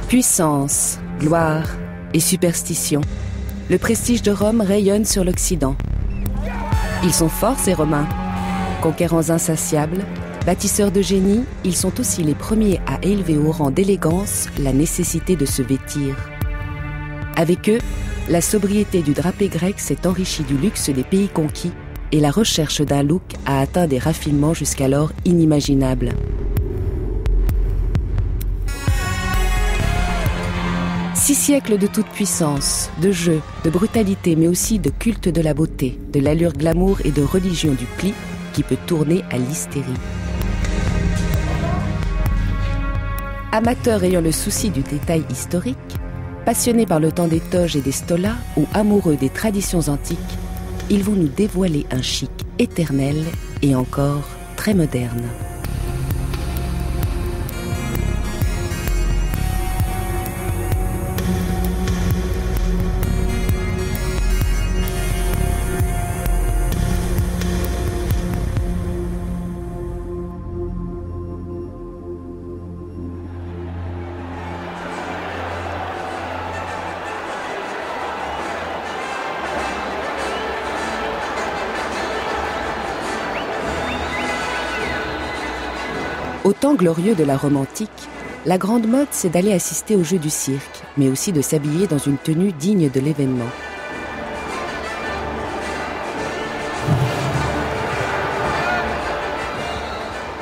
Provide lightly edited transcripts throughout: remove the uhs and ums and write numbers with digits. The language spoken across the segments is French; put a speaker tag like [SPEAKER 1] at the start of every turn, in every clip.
[SPEAKER 1] Puissance, gloire et superstition, le prestige de Rome rayonne sur l'Occident. Ils sont forts, ces Romains. Conquérants insatiables, bâtisseurs de génie, ils sont aussi les premiers à élever au rang d'élégance la nécessité de se vêtir. Avec eux, la sobriété du drapé grec s'est enrichie du luxe des pays conquis et la recherche d'un look a atteint des raffinements jusqu'alors inimaginables. Six siècles de toute puissance, de jeu, de brutalité, mais aussi de culte de la beauté, de l'allure glamour et de religion du pli qui peut tourner à l'hystérie. Amateurs ayant le souci du détail historique, passionnés par le temps des toges et des stolas ou amoureux des traditions antiques, ils vont nous dévoiler un chic éternel et encore très moderne. Au temps glorieux de la Rome antique, la grande mode, c'est d'aller assister aux jeux du cirque, mais aussi de s'habiller dans une tenue digne de l'événement.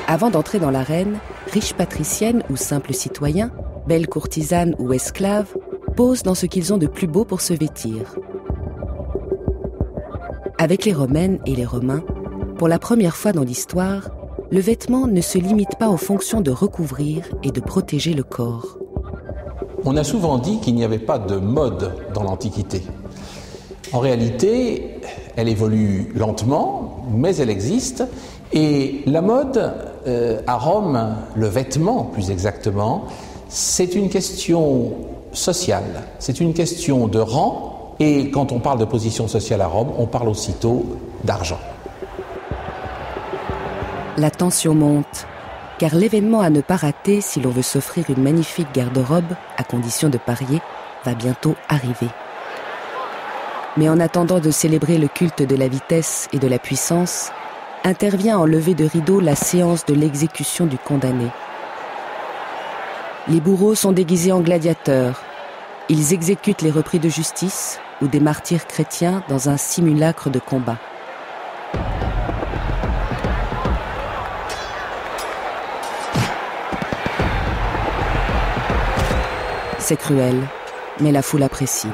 [SPEAKER 1] Avant d'entrer dans l'arène, riches patriciennes ou simples citoyens, belles courtisanes ou esclaves, posent dans ce qu'ils ont de plus beau pour se vêtir. Avec les Romaines et les Romains, pour la première fois dans l'histoire, le vêtement ne se limite pas aux fonctions de recouvrir et de protéger le corps.
[SPEAKER 2] On a souvent dit qu'il n'y avait pas de mode dans l'Antiquité. En réalité, elle évolue lentement, mais elle existe. Et la mode, à Rome, le vêtement plus exactement, c'est une question sociale, c'est une question de rang. Et quand on parle de position sociale à Rome, on parle aussitôt d'argent.
[SPEAKER 1] La tension monte, car l'événement à ne pas rater si l'on veut s'offrir une magnifique garde-robe, à condition de parier, va bientôt arriver. Mais en attendant de célébrer le culte de la vitesse et de la puissance, intervient en levée de rideau la séance de l'exécution du condamné. Les bourreaux sont déguisés en gladiateurs. Ils exécutent les repris de justice ou des martyrs chrétiens dans un simulacre de combat. C'est cruel, mais la foule apprécie.